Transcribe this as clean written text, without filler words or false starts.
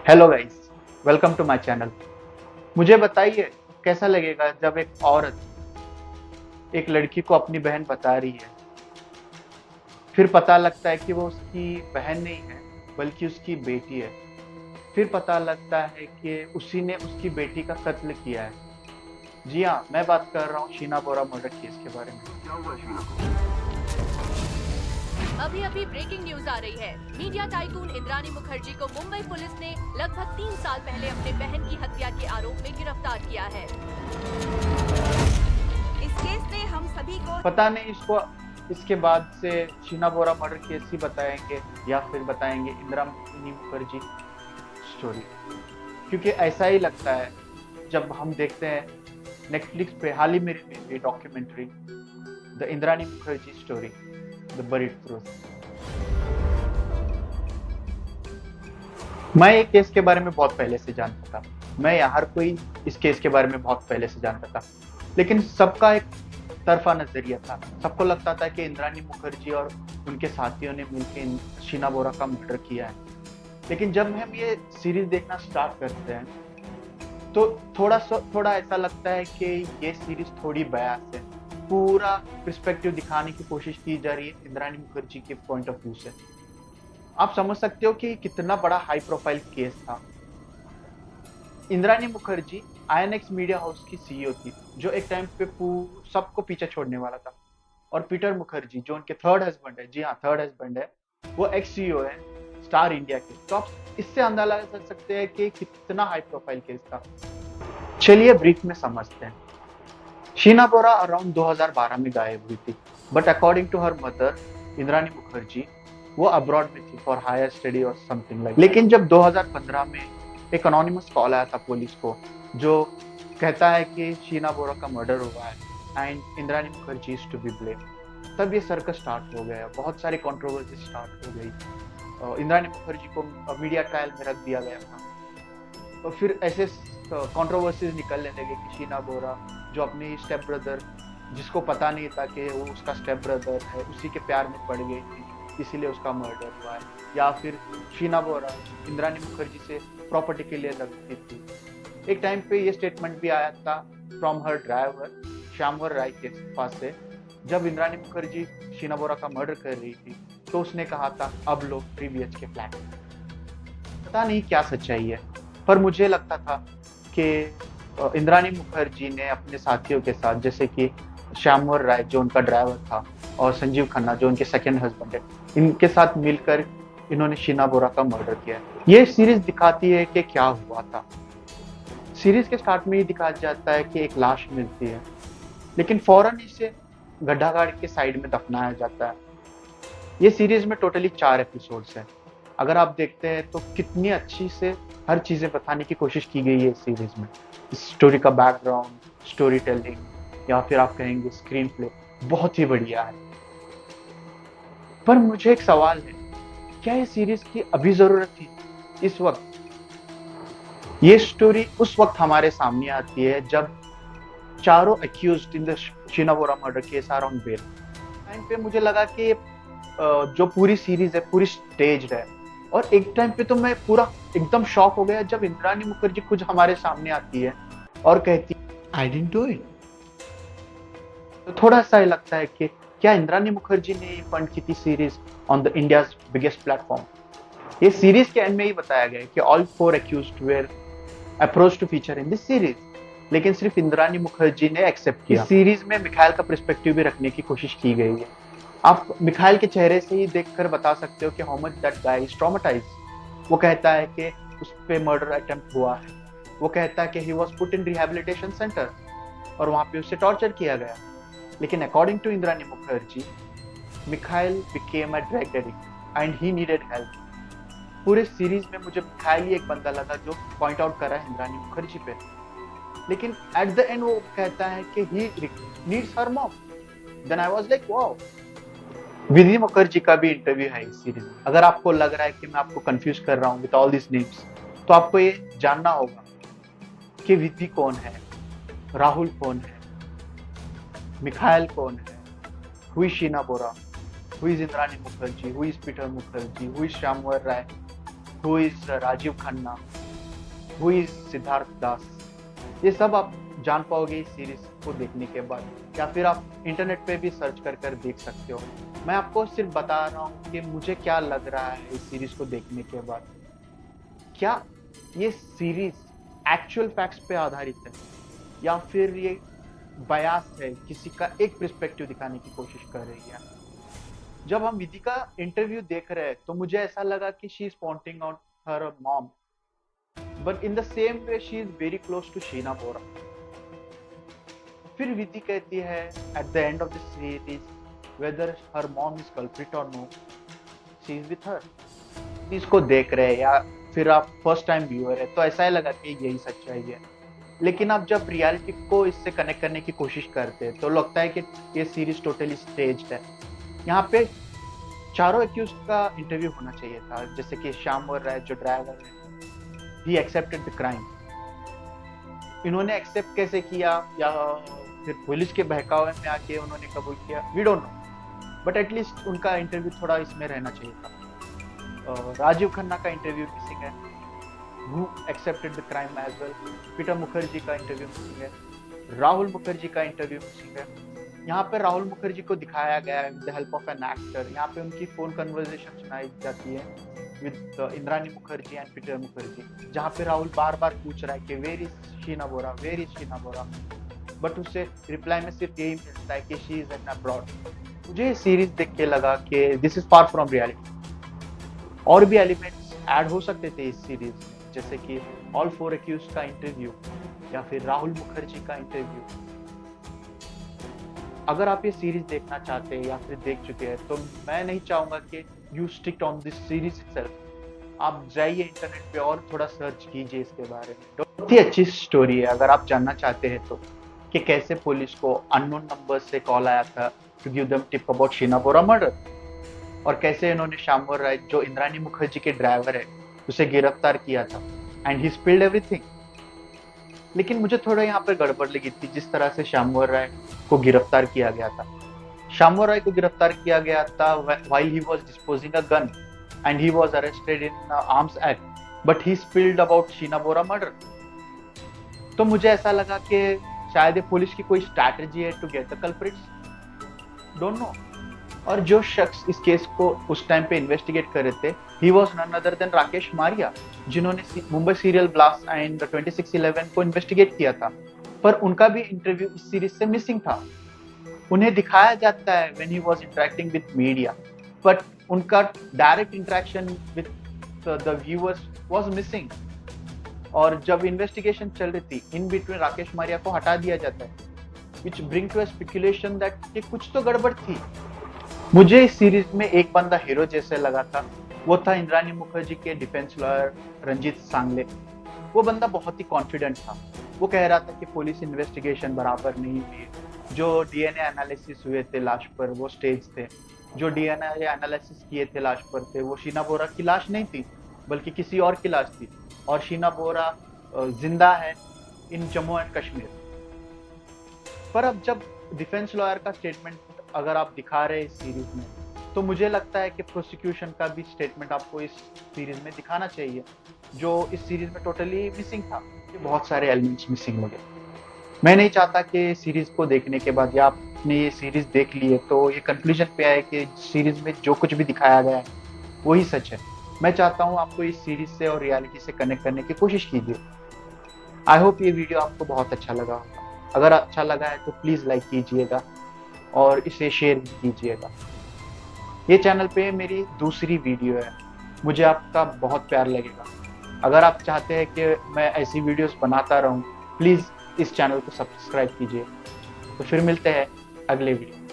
Hello guys, welcome to my channel. मुझे बताइए कैसा लगेगा जब एक औरत एक लड़की को अपनी बहन बता रही है, फिर पता लगता है कि वो उसकी बहन नहीं है बल्कि उसकी बेटी है। फिर पता लगता है कि उसी ने उसकी बेटी का कत्ल किया है। जी हाँ, मैं बात कर रहा हूँ शीना बोरा मर्डर केस के बारे में। क्या हुआ शीना को? अभी अभी ब्रेकिंग न्यूज आ रही है। मीडिया टाइकून इंद्राणी मुखर्जी को मुंबई पुलिस ने लगभग 3 साल पहले अपने बहन की हत्या के आरोप में गिरफ्तार किया है। इस केस ने हम सभी को पता नहीं इसको इसके बाद से शीना बोरा मर्डर केस ही बताएंगे या फिर बताएंगे इंदिरानी मुखर्जी स्टोरी, क्योंकि ऐसा ही लगता है जब हम देखते हैं नेटफ्लिक्स पे हाल ही में रिलीज हुई documentary the Indrani Mukherjee story the buried truth. मैं ये केस के बारे में बहुत पहले से जानता था। मैं या हर कोई इस केस के बारे में बहुत पहले से जानता था, लेकिन सबका एक तरफा नजरिया था। सबको लगता था कि इंद्रानी मुखर्जी और उनके साथियों ने मिलकर शीना बोरा का मर्डर किया है। लेकिन जब हम ये सीरीज देखना स्टार्ट करते हैं तो थोड़ा ऐसा लगता है कि ये सीरीज थोड़ी बयास है। पूरा पर्सपेक्टिव दिखाने की कोशिश की जा रही है इंद्रानी मुखर्जी के पॉइंट ऑफ व्यू से। आप समझ सकते हो कि कितना बड़ा हाई प्रोफाइल केस था। Indrani Mukherjee INX media house की सीईओ थी, जो एक टाइम पे सबको पीछे छोड़ने वाला था। और पीटर मुखर्जी जो उनके थर्ड हस्बैंड है, जी हाँ थर्ड हस्बैंड है, वो एक्स सीईओ है स्टार इंडिया के। तो आप इससे अंदाजा लगा सकते हैं कि कितना हाई प्रोफाइल केस था। चलिए ब्रीफ में समझते हैं। शीना बोरा अराउंड 2012 में गायब हुई थी, but according to her mother Indrani Mukherjee वो अब्रॉड में थी फॉर हायर स्टडी और समथिंग लाइक। लेकिन जब 2015 में एक अनोनिमस कॉल आया था पुलिस को, जो कहता है कि शीना बोरा का मर्डर हुआ है and Indrani Mukherjee is to be blame, तब ये सर्कस स्टार्ट हो गया। बहुत सारी कंट्रोवर्सी स्टार्ट हो गई। इंद्रानी मुखर्जी को मीडिया ट्रायल में रख दिया गया था। तो फिर ऐसे कंट्रोवर्सीज निकलने लगे कि शीना बोरा जो अपनी स्टेप ब्रदर, जिसको पता नहीं था कि वो उसका स्टेप ब्रदर है, उसी के प्यार में पड़ गई थी, इसीलिए उसका मर्डर हुआ है। या फिर शीना बोरा इंद्रानी मुखर्जी से प्रॉपर्टी के लिए लड़ती थी। एक टाइम पे ये स्टेटमेंट भी आया था फ्रॉम हर ड्राइवर श्यामवर राय के पास से, जब इंद्रानी मुखर्जी शीना बोरा का मर्डर कर रही थी तो उसने कहा था अब लोग 3 BHK फ्लैट। पता नहीं क्या सच्चाई है, पर मुझे लगता था कि इंद्रानी मुखर्जी ने अपने साथियों के साथ, जैसे कि श्यामवर राय जो उनका ड्राइवर था और संजीव खन्ना जो उनके सेकंड हस्बैंड है, इनके साथ मिलकर इन्होंने शीना बोरा का मर्डर किया। ये सीरीज दिखाती है कि क्या हुआ था। सीरीज के स्टार्ट में ही दिखाया जाता है कि एक लाश मिलती है, लेकिन फौरन इसे गड्ढा गाड़ के साइड में दफनाया जाता है। ये सीरीज में टोटली 4 एपिसोड्स हैं। अगर आप देखते हैं तो कितनी अच्छी से हर चीजें बताने की कोशिश की गई है इस सीरीज में। स्टोरी का बैकग्राउंड, स्टोरी टेलिंग या फिर आप कहेंगे स्क्रीन प्ले बहुत ही बढ़िया है। पर मुझे एक सवाल है, क्या ये सीरीज की अभी जरूरत थी इस वक्त? ये स्टोरी उस वक्त हमारे सामने आती है जब चारों accused in the Sheena Bora murder case are on bail. Time पे मुझे लगा कि जो पूरी सीरीज है पूरी स्टेज्ड है, और एक टाइम पे तो मैं पूरा एकदम शॉक हो गया जब इंद्रानी मुखर्जी खुद हमारे सामने आती है और कहती आई डिडंट डू इट। तो थोड़ा सा ये लगता है कि क्या इंद्रानी मुखर्जी ने फंड की थी series on the India's biggest platform. ये सीरीज के एंड में ही बताया गया है कि all 4 accused were approach to feature in this series, लेकिन सिर्फ इंद्रानी मुखर्जी ने एक्सेप्ट किया। इस सीरीज में मिखाइल का पर्सपेक्टिव भी रखने की कोशिश की गई है। आप मिखाइल के चेहरे से ही देखकर बता सकते हो कि how much that guy is traumatised. वो कहता है कि उस पे मर्डर अटेम्प्ट हुआ है। वो कहता है कि he was put in rehabilitation centre और वहां पे उसे टॉर्चर किया गया। लेकिन according to Indrani Mukherjee, Mikhail became a drug addict and he needed help. पूरे सीरीज में मुझे मिखाइल ही एक बंदा लगा जो पॉइंट आउट कर रहा है इंद्रानी मुखर्जी पे। लेकिन एट द एंड वो कहता है कि he needs her mom. Then I was like wow. Vidhi Mukherjee का भी इंटरव्यू है इस सीरीज में। अगर आपको लग रहा है कि मैं आपको कंफ्यूज कर रहा हूँ विद ऑल दिस नेम्स, तो आपको ये जानना होगा कि विधि कौन है, राहुल कौन है, मिखाइल कौन है, who is Sheena Bora, who is Indrani Mukherjee, who is Peter Mukherjee, who is Shyamvar Rai. Who is Rajiv Khanna, who is Siddharth Das, ये सब आप जान पाओगे इस सीरीज को देखने के बाद, या फिर आप इंटरनेट पे भी सर्च कर कर देख सकते हो। मैं आपको सिर्फ बता रहा हूँ कि मुझे क्या लग रहा है इस सीरीज को देखने के बाद। क्या ये सीरीज एक्चुअल फैक्ट्स पे आधारित है या फिर ये बयास है, किसी का एक पर्सपेक्टिव दिखाने की कोशिश कर रही है। जब हम विधि का इंटरव्यू देख रहे हैं तो मुझे ऐसा लगा कि she is pointing out her mom, but in the same way she is very close to Sheena Bora. फिर विधि कहती है at the end of the series whether her mom is culprit और no, she is with her. इसको देख रहे हैं या फिर आप फर्स्ट टाइम व्यूअर है तो ऐसा ही लगा कि यही सच्चाई है, लेकिन आप जब रियलिटी को इससे कनेक्ट करने की कोशिश करते हैं तो लगता है कि ये सीरीज टोटली स्टेज्ड है। यहाँ पे चारों एक्यूज का इंटरव्यू होना चाहिए था, जैसे कि श्यामवर राय जो ड्राइवर है, ही एक्सेप्टेड द क्राइम। इन्होंने एक्सेप्ट कैसे किया या फिर पुलिस के बहकावे में आके उन्होंने कबूल किया, we don't know, but at least उनका इंटरव्यू थोड़ा इसमें रहना चाहिए था। राजीव खन्ना का इंटरव्यू मिसिंग है, who accepted the crime as well। Peter Mukherjee का इंटरव्यू मिसिंग है, राहुल मुखर्जी का इंटरव्यू मिसिंग है। यहाँ पे राहुल मुखर्जी को दिखाया गया है with the help of an actor. यहाँ पे उनकी फोन कन्वर्सेशन सुनाई जाती है with Indrani Mukherjee and Peter Mukherjee, जहाँ पे राहुल बार बार पूछ रहा है कि where is Sheena Bora, where is Sheena Bora, but उससे रिप्लाई में सिर्फ यही मिलता है कि शी इज इन अब्रॉड। मुझे सीरीज देख के लगा कि this is far from reality. और भी एलिमेंट्स ऐड हो सकते थे इस सीरीज में, जैसे कि ऑल 4 एक्यूज का इंटरव्यू या फिर राहुल मुखर्जी का इंटरव्यू। अगर आप ये सीरीज देखना चाहते हैं या फिर देख चुके हैं तो मैं नहीं चाहूंगा कि you stick on this series itself. आप जाइए इंटरनेट पे और थोड़ा सर्च कीजिए इसके बारे में। बहुत ही अच्छी स्टोरी है अगर आप जानना चाहते हैं तो, कि कैसे पुलिस को अननोन नंबर से कॉल आया था to give them tip about Sheena Bora murder, और कैसे इन्होंने श्यामवर राय जो इंद्रानी मुखर्जी के ड्राइवर है उसे गिरफ्तार किया था एंड ही स्पिल्ड एवरीथिंग। लेकिन मुझे थोड़ा यहाँ पर गड़बड़ लगी थी जिस तरह से श्यामवर राय को गिरफ्तार किया गया था। श्यामवर राय को गिरफ्तार किया गया था while he was disposing a gun and he was arrested in arms act, but he spilled about Sheena Bora murder. तो मुझे ऐसा लगा कि शायद पुलिस की कोई स्ट्रैटेजी है to get the culprits, don't know. और जो शख्स इस केस को उस टाइम पे इन्वेस्टिगेट कर रहे थे, he was none other than Rakesh Maria, जिन्होंने मुंबई सीरियल ब्लास्ट एंड 26/11 को इन्वेस्टिगेट किया था। पर उनका भी इंटरव्यू इस सीरीज से मिसिंग था। उन्हें दिखाया जाता है when he was interacting with media, but उनका direct interaction with the viewers was missing. और जब इन्वेस्टिगेशन चल रही थी, इन बिटवीन राकेश मारिया को हटा दिया जाता है, which bring to a speculation that कुछ तो गड़बड़ थी। मुझे इस सीरीज में एक बंदा हीरो जैसे लगा था, वो था इंद्रानी मुखर्जी के डिफेंस लॉयर रंजीत सांगले। वो बंदा बहुत ही कॉन्फिडेंट था। वो कह रहा था कि पुलिस इन्वेस्टिगेशन बराबर नहीं हुई, जो डीएनए एनालिसिस हुए थे लाश पर वो स्टेज थे, जो डीएनए एनालिसिस किए थे लाश पर थे वो शीना बोरा की लाश नहीं थी बल्कि किसी और की लाश थी, और शीना बोरा जिंदा है इन जम्मू एंड कश्मीर। पर अब जब डिफेंस लॉयर का स्टेटमेंट अगर आप दिखा रहे हैं इस सीरीज में, तो मुझे लगता है कि प्रोसिक्यूशन का भी स्टेटमेंट आपको इस सीरीज में दिखाना चाहिए, जो इस सीरीज में टोटली मिसिंग था। बहुत सारे एलिमेंट्स मिसिंग हो गए। मैं नहीं चाहता कि सीरीज को देखने के बाद या आपने ये सीरीज देख ली है तो ये कंक्लूजन पे आए कि सीरीज में जो कुछ भी दिखाया गया है वही सच है। मैं चाहता हूँ आपको इस सीरीज से और रियलिटी से कनेक्ट करने की कोशिश कीजिए। आई होप ये वीडियो आपको बहुत अच्छा लगा होगा। अगर अच्छा लगा है तो प्लीज़ लाइक कीजिएगा और इसे शेयर भी कीजिएगा। ये चैनल पे मेरी दूसरी वीडियो है, मुझे आपका बहुत प्यार लगेगा। अगर आप चाहते हैं कि मैं ऐसी वीडियोस बनाता रहूं, प्लीज़ इस चैनल को सब्सक्राइब कीजिए। तो फिर मिलते हैं अगले वीडियो।